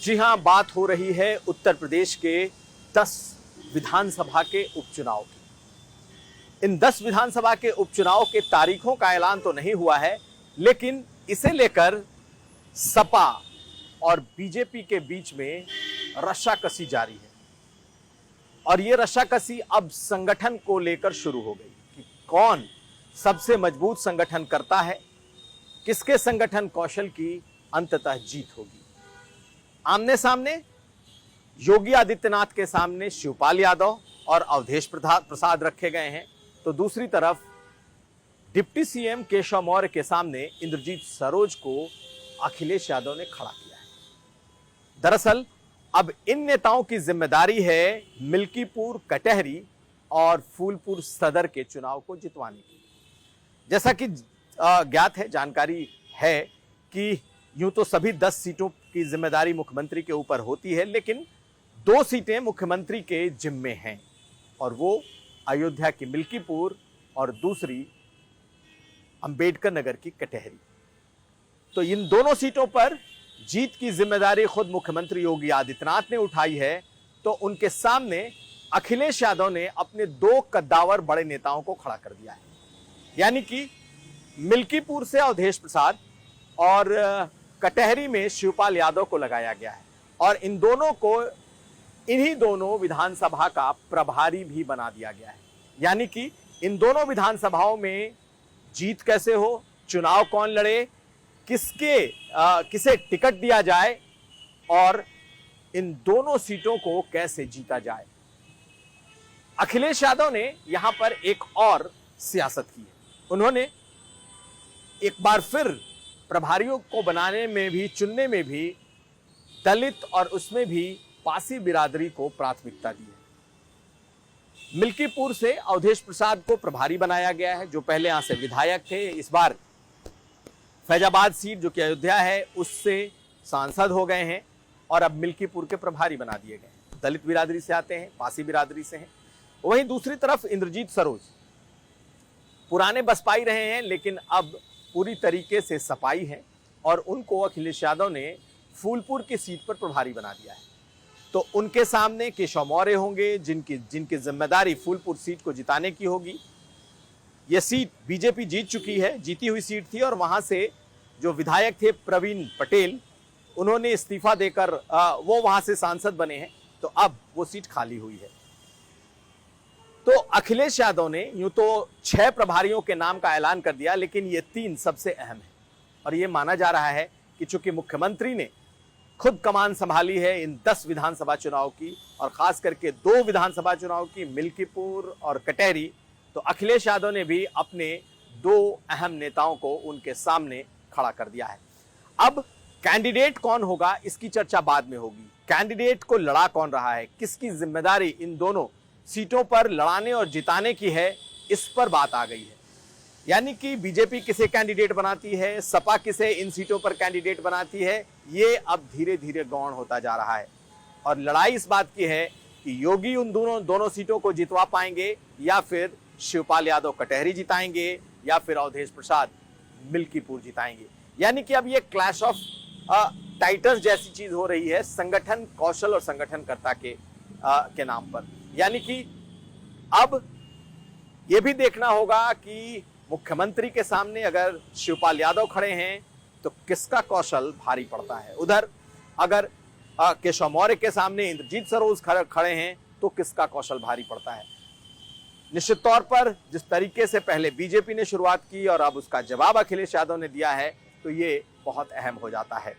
जी हां, बात हो रही है उत्तर प्रदेश के 10 विधानसभा के उपचुनाव की। इन 10 विधानसभा के उपचुनाव के तारीखों का ऐलान तो नहीं हुआ है, लेकिन इसे लेकर सपा और बीजेपी के बीच में रस्साकसी जारी है। और ये रस्साकसी अब संगठन को लेकर शुरू हो गई कि कौन सबसे मजबूत संगठन करता है, किसके संगठन कौशल की अंततः जीत होगी। आमने सामने योगी आदित्यनाथ के सामने शिवपाल यादव और अवधेश प्रसाद रखे गए हैं, तो दूसरी तरफ डिप्टी सीएम केशव मौर्य के सामने इंद्रजीत सरोज को अखिलेश यादव ने खड़ा किया है। दरअसल अब इन नेताओं की जिम्मेदारी है मिल्कीपुर, कटहरी और फूलपुर सदर के चुनाव को जितवाने की। जैसा कि ज्ञात है, जानकारी है कि यूं तो सभी 10 सीटों की जिम्मेदारी मुख्यमंत्री के ऊपर होती है, लेकिन 2 सीटें मुख्यमंत्री के जिम्मे हैं, और वो अयोध्या की मिल्कीपुर और दूसरी अंबेडकर नगर की कटहरी। तो इन दोनों सीटों पर जीत की जिम्मेदारी खुद मुख्यमंत्री योगी आदित्यनाथ ने उठाई है, तो उनके सामने अखिलेश यादव ने अपने 2 कद्दावर बड़े नेताओं को खड़ा कर दिया है। यानी कि मिल्कीपुर से अवधेश प्रसाद और कटहरी में शिवपाल यादव को लगाया गया है, और इन दोनों को इन्हीं दोनों विधानसभा का प्रभारी भी बना दिया गया है। यानी कि इन दोनों विधानसभाओं में जीत कैसे हो, चुनाव कौन लड़े, किसे टिकट दिया जाए और इन दोनों सीटों को कैसे जीता जाए। अखिलेश यादव ने यहां पर एक और सियासत की है। उन्होंने एक बार फिर प्रभारियों को बनाने में भी, चुनने में भी दलित और उसमें भी पासी बिरादरी को प्राथमिकता दी है। मिल्कीपुर से अवधेश प्रसाद को प्रभारी बनाया गया है, जो पहले यहां से विधायक थे। इस बार फैजाबाद सीट, जो कि अयोध्या है, उससे सांसद हो गए हैं और अब मिल्कीपुर के प्रभारी बना दिए गए हैं। दलित बिरादरी से आते हैं, पासी बिरादरी से हैं। वहीं दूसरी तरफ इंद्रजीत सरोज पुराने बसपाई रहे हैं, लेकिन अब पूरी तरीके से सपाई है, और उनको अखिलेश यादव ने फूलपुर की सीट पर प्रभारी बना दिया है। तो उनके सामने केशव मौर्य होंगे, जिनकी जिम्मेदारी फूलपुर सीट को जिताने की होगी। यह सीट बीजेपी जीत चुकी है, जीती हुई सीट थी, और वहां से जो विधायक थे प्रवीण पटेल, उन्होंने इस्तीफा देकर वो वहां से सांसद बने हैं, तो अब वो सीट खाली हुई है। तो अखिलेश यादव ने यूं तो 6 प्रभारियों के नाम का ऐलान कर दिया, लेकिन ये 3 सबसे अहम है, और ये माना जा रहा है कि चूंकि मुख्यमंत्री ने खुद कमान संभाली है इन 10 विधानसभा चुनाव की, और खास करके 2 विधानसभा चुनाव की, मिल्कीपुर और कटहरी, तो अखिलेश यादव ने भी अपने 2 अहम नेताओं को उनके सामने खड़ा कर दिया है। अब कैंडिडेट कौन होगा, इसकी चर्चा बाद में होगी। कैंडिडेट को लड़ा कौन रहा है, किसकी जिम्मेदारी इन दोनों सीटों पर लड़ाने और जिताने की है, इस पर बात आ गई है। यानी कि बीजेपी किसे कैंडिडेट बनाती है, सपा किसे इन सीटों पर कैंडिडेट बनाती है, ये अब धीरे धीरे गौण होता जा रहा है। और लड़ाई इस बात की है कि योगी उन दोनों सीटों को जितवा पाएंगे, या फिर शिवपाल यादव कटहरी जिताएंगे, या फिर अवधेश प्रसाद मिल्कीपुर जिताएंगे। यानी कि अब ये क्लैश ऑफ टाइटल्स जैसी चीज हो रही है संगठन कौशल और संगठनकर्ता के नाम पर। यानी कि अब यह भी देखना होगा कि मुख्यमंत्री के सामने अगर शिवपाल यादव खड़े हैं तो किसका कौशल भारी पड़ता है, उधर अगर केशव मौर्य के सामने इंद्रजीत सरोज खड़े हैं तो किसका कौशल भारी पड़ता है। निश्चित तौर पर जिस तरीके से पहले बीजेपी ने शुरुआत की और अब उसका जवाब अखिलेश यादव ने दिया है, तो ये बहुत अहम हो जाता है।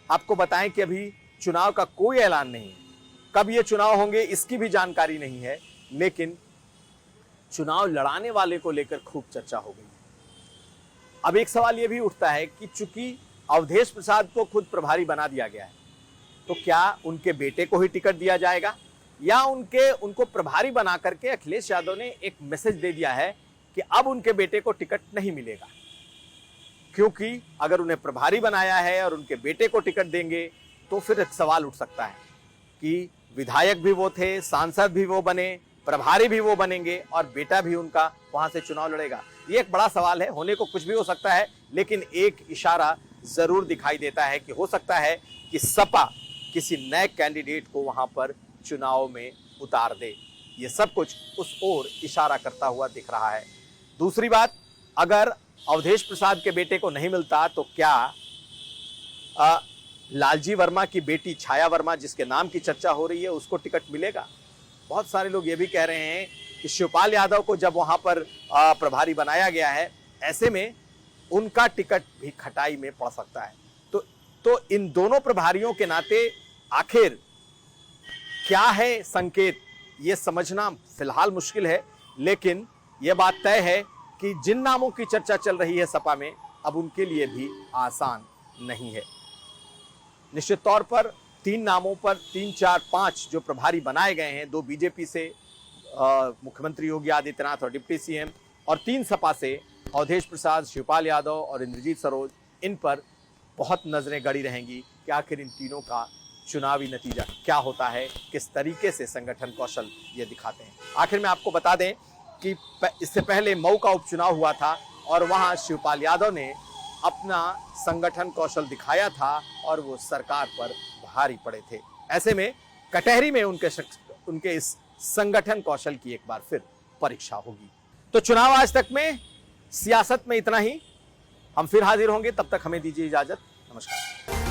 आपको बताएं कि अभी चुनाव का कोई ऐलान नहीं है, कब ये चुनाव होंगे इसकी भी जानकारी नहीं है, लेकिन चुनाव लड़ाने वाले को लेकर खूब चर्चा हो गई। अब एक सवाल यह भी उठता है कि चूंकि अवधेश प्रसाद को खुद प्रभारी बना दिया गया है, तो क्या उनके बेटे को ही टिकट दिया जाएगा, या उनको प्रभारी बना करके अखिलेश यादव ने एक मैसेज दे दिया है कि अब उनके बेटे को टिकट नहीं मिलेगा। क्योंकि अगर उन्हें प्रभारी बनाया है और उनके बेटे को टिकट देंगे, तो फिर एक सवाल उठ सकता है कि विधायक भी वो थे, सांसद भी वो बने, प्रभारी भी वो बनेंगे, और बेटा भी उनका वहां से चुनाव लड़ेगा। ये एक बड़ा सवाल है, होने को कुछ भी हो सकता है, लेकिन एक इशारा जरूर दिखाई देता है कि हो सकता है कि सपा किसी नए कैंडिडेट को वहां पर चुनाव में उतार दे। ये सब कुछ उस ओर इशारा करता हुआ दिख रहा है। दूसरी बात, अगर अवधेश प्रसाद के बेटे को नहीं मिलता तो क्या लालजी वर्मा की बेटी छाया वर्मा, जिसके नाम की चर्चा हो रही है, उसको टिकट मिलेगा? बहुत सारे लोग ये भी कह रहे हैं कि शिवपाल यादव को जब वहां पर प्रभारी बनाया गया है, ऐसे में उनका टिकट भी खटाई में पड़ सकता है। तो इन दोनों प्रभारियों के नाते आखिर क्या है संकेत, ये समझना फिलहाल मुश्किल है। लेकिन यह बात तय है कि जिन नामों की चर्चा चल रही है सपा में, अब उनके लिए भी आसान नहीं है। निश्चित तौर पर 3 नामों पर 3, 4, 5 जो प्रभारी बनाए गए हैं, 2 बीजेपी से मुख्यमंत्री योगी आदित्यनाथ और डिप्टी सीएम, और 3 सपा से अवधेश प्रसाद, शिवपाल यादव और इंद्रजीत सरोज, इन पर बहुत नजरें गड़ी रहेंगी कि आखिर इन तीनों का चुनावी नतीजा क्या होता है, किस तरीके से संगठन कौशल ये दिखाते हैं। आखिर में आपको बता दें कि इससे पहले मऊ का उपचुनाव हुआ था और वहां शिवपाल यादव ने अपना संगठन कौशल दिखाया था और वो सरकार पर भारी पड़े थे। ऐसे में कटहरी में उनके इस संगठन कौशल की एक बार फिर परीक्षा होगी। तो चुनाव आज तक में सियासत में इतना ही। हम फिर हाजिर होंगे, तब तक हमें दीजिए इजाजत। नमस्कार।